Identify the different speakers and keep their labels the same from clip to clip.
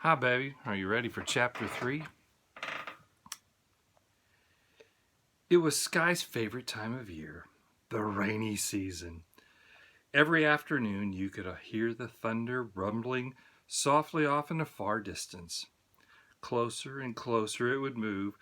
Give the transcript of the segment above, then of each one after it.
Speaker 1: Hi, baby. Are you ready for chapter 3? It was Skye's favorite time of year, the rainy season. Every afternoon you could hear the thunder rumbling softly off in the far distance. Closer and closer it would move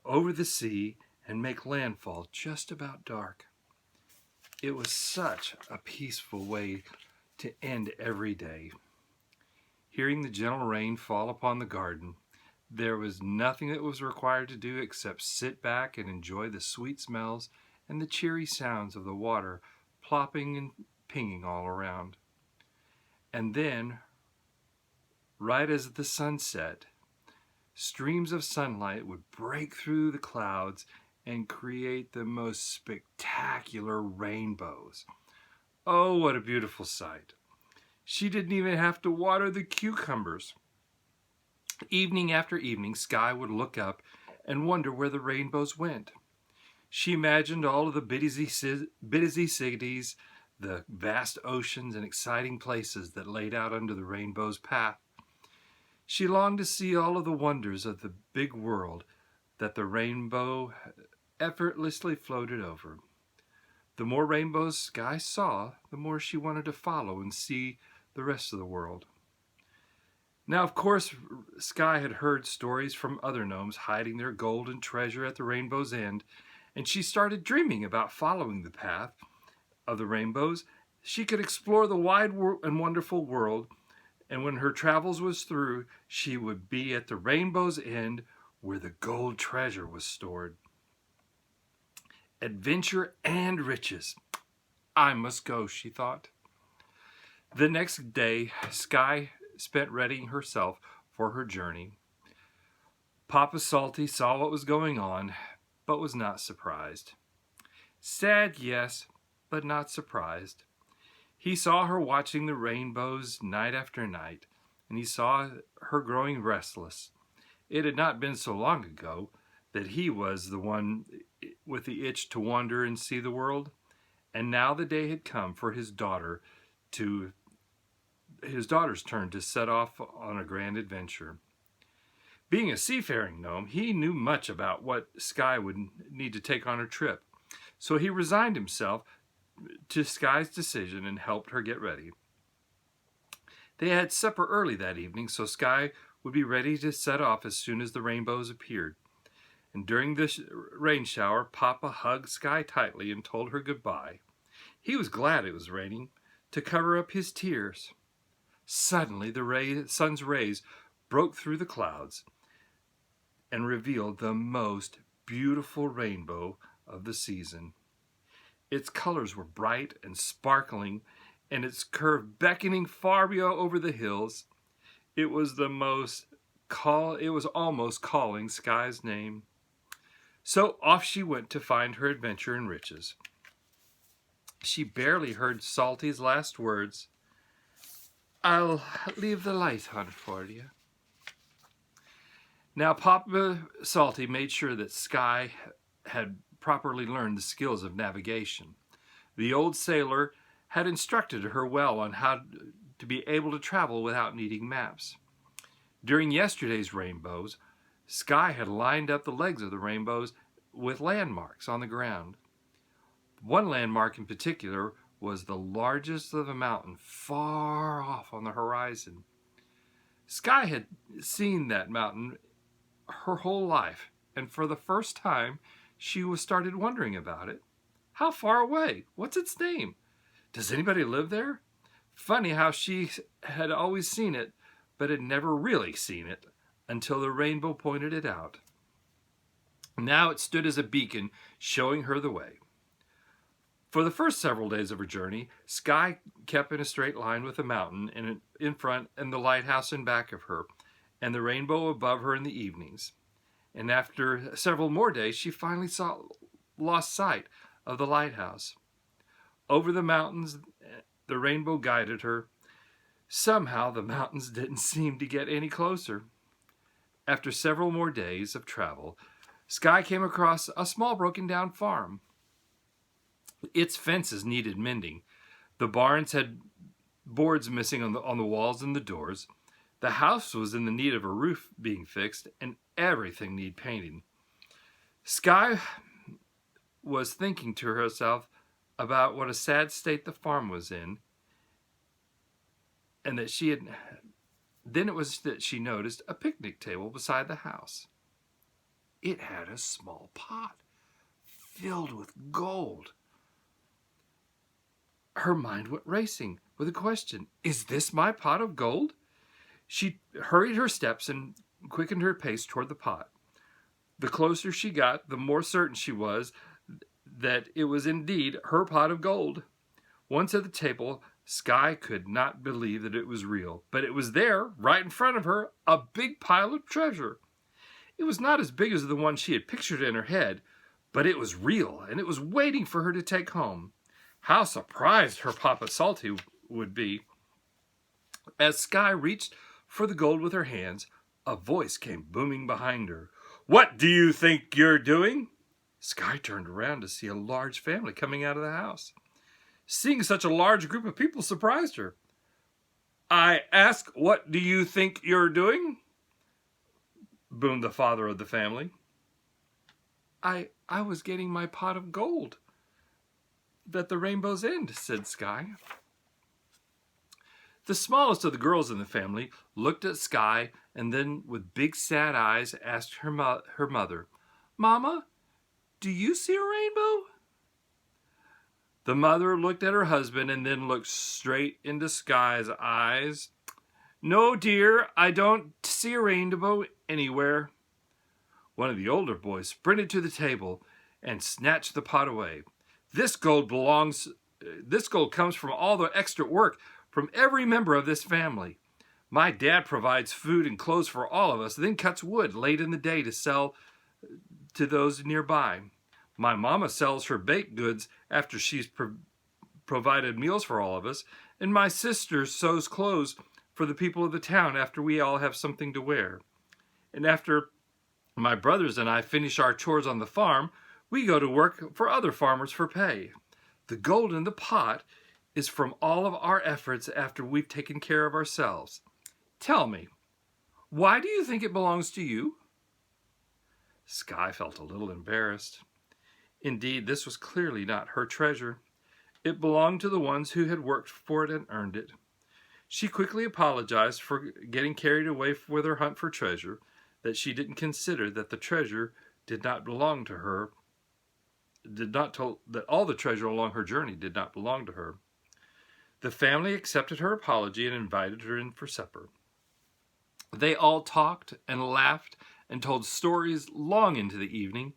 Speaker 1: over the sea and make landfall just about dark. It was such a peaceful way to end every day. Hearing the gentle rain fall upon the garden, there was nothing that was required to do except sit back and enjoy the sweet smells and the cheery sounds of the water plopping and pinging all around. And then, right as the sun set, streams of sunlight would break through the clouds and create the most spectacular rainbows. Oh, what a beautiful sight! She didn't even have to water the cucumbers. Evening after evening, Skye would look up and wonder where the rainbows went. She imagined all of the busy cities, the vast oceans and exciting places that laid out under the rainbow's path. She longed to see all of the wonders of the big world that the rainbow effortlessly floated over. The more rainbows Skye saw, the more she wanted to follow and see the rest of the world. Now, of course, Skye had heard stories from other gnomes hiding their golden treasure at the rainbow's end, and she started dreaming about following the path of the rainbows. She could explore the wide and wonderful world, and when her travels was through, she would be at the rainbow's end where the gold treasure was stored. Adventure and riches. I must go, she thought. The next day, Skye spent readying herself for her journey. Papa Salty saw what was going on, but was not surprised. Sad, yes, but not surprised. He saw her watching the rainbows night after night, and he saw her growing restless. It had not been so long ago that he was the one with the itch to wander and see the world, and now the day had come for his daughter's turn to set off on a grand adventure. Being a seafaring gnome, he knew much about what Skye would need to take on her trip, so he resigned himself to Skye's decision and helped her get ready. They had supper early that evening, so Skye would be ready to set off as soon as the rainbows appeared. And during this rain shower, Papa hugged Skye tightly and told her goodbye. He was glad it was raining, to cover up his tears. Suddenly, the sun's rays broke through the clouds and revealed the most beautiful rainbow of the season. Its colors were bright and sparkling, and its curve beckoning far over the hills. It was almost calling Skye's name. So off she went to find her adventure and riches. She barely heard Salty's last words. I'll leave the light on for you. Now, Papa Salty made sure that Skye had properly learned the skills of navigation. The old sailor had instructed her well on how to be able to travel without needing maps. During yesterday's rainbows, Skye had lined up the legs of the rainbows with landmarks on the ground. One landmark in particular was the largest of a mountain far off on the horizon. Skye had seen that mountain her whole life, and for the first time, she started wondering about it. How far away? What's its name? Does anybody live there? Funny how she had always seen it, but had never really seen it until the rainbow pointed it out. Now it stood as a beacon, showing her the way. For the first several days of her journey, Skye kept in a straight line with the mountain in front and the lighthouse in back of her, and the rainbow above her in the evenings. And after several more days, she finally lost sight of the lighthouse. Over the mountains, the rainbow guided her. Somehow, the mountains didn't seem to get any closer. After several more days of travel, Skye came across a small broken-down farm. Its fences needed mending. The barns had boards missing on the walls and the doors. The house was in the need of a roof being fixed, and everything needed painting. Skye was thinking to herself about what a sad state the farm was in, and that she had. Then it was that she noticed a picnic table beside the house. It had a small pot filled with gold. Her mind went racing with a question. Is this my pot of gold? She hurried her steps and quickened her pace toward the pot. The closer she got, the more certain she was that it was indeed her pot of gold. Once at the table, Skye could not believe that it was real, but it was there, right in front of her, a big pile of treasure. It was not as big as the one she had pictured in her head, but it was real, and it was waiting for her to take home. How surprised her Papa Salty would be. As Skye reached for the gold with her hands, a voice came booming behind her. What do you think you're doing? Skye turned around to see a large family coming out of the house. Seeing such a large group of people surprised her. I ask, what do you think you're doing? Boomed the father of the family. I was getting my pot of gold at the rainbow's end, said Skye. The smallest of the girls in the family looked at Skye and then, with big sad eyes, asked her mother, Mama, do you see a rainbow? The mother looked at her husband and then looked straight into Skye's eyes. No, dear, I don't see a rainbow anywhere. One of the older boys sprinted to the table and snatched the pot away. This gold comes from all the extra work from every member of this family. My dad provides food and clothes for all of us, then cuts wood late in the day to sell to those nearby. My mama sells her baked goods after she's provided meals for all of us, and my sister sews clothes for the people of the town after we all have something to wear. And after my brothers and I finish our chores on the farm, we go to work for other farmers for pay. The gold in the pot is from all of our efforts after we've taken care of ourselves. Tell me, why do you think it belongs to you? Skye felt a little embarrassed. Indeed, this was clearly not her treasure. It belonged to the ones who had worked for it and earned it. She quickly apologized for getting carried away with her hunt for treasure, that she didn't consider that the treasure did not belong to her, that all the treasure along her journey did not belong to her. The family accepted her apology and invited her in for supper. They all talked and laughed and told stories long into the evening,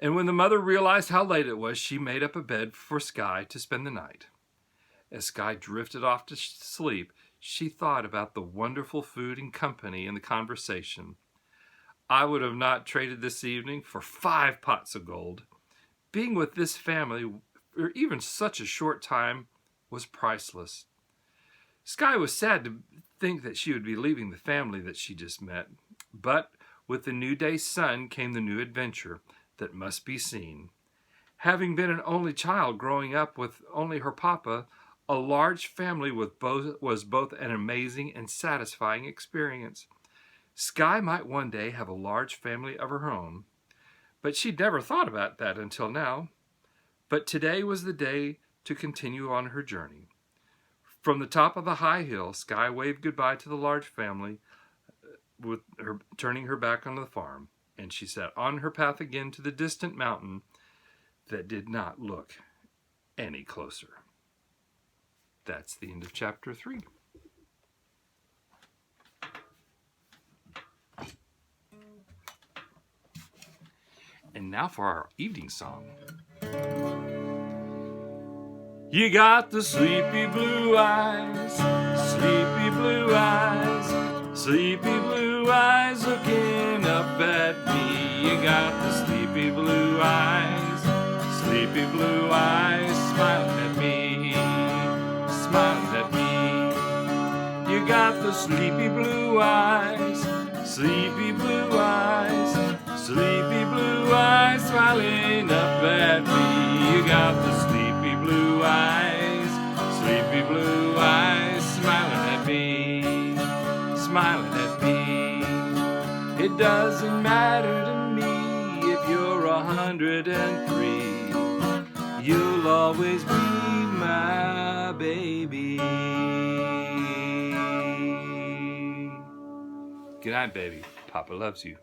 Speaker 1: and when the mother realized how late it was, she made up a bed for Skye to spend the night. As Skye drifted off to sleep, she thought about the wonderful food and company and the conversation. I would have not traded this evening for 5 pots of gold. Being with this family, for even such a short time, was priceless. Skye was sad to think that she would be leaving the family that she just met, but with the new day's sun came the new adventure that must be seen. Having been an only child growing up with only her papa, a large family was both an amazing and satisfying experience. Skye might one day have a large family of her own, but she'd never thought about that until now. But today was the day to continue on her journey. From the top of the high hill, Skye waved goodbye to the large family, with her turning her back on the farm, and she set on her path again to the distant mountain that did not look any closer. That's the end of chapter 3. And now for our evening song. You got the sleepy blue eyes, sleepy blue eyes, sleepy blue eyes looking up at me. You got the sleepy blue eyes, sleepy blue eyes smiling at me, smiling at me. You got the sleepy blue eyes, sleepy blue eyes, sleepy blue eyes smiling up at me. You got the sleepy blue eyes, sleepy blue eyes smiling at me, smiling at me. It doesn't matter to me if you're 103. You'll always be my baby. Good night, baby. Papa loves you.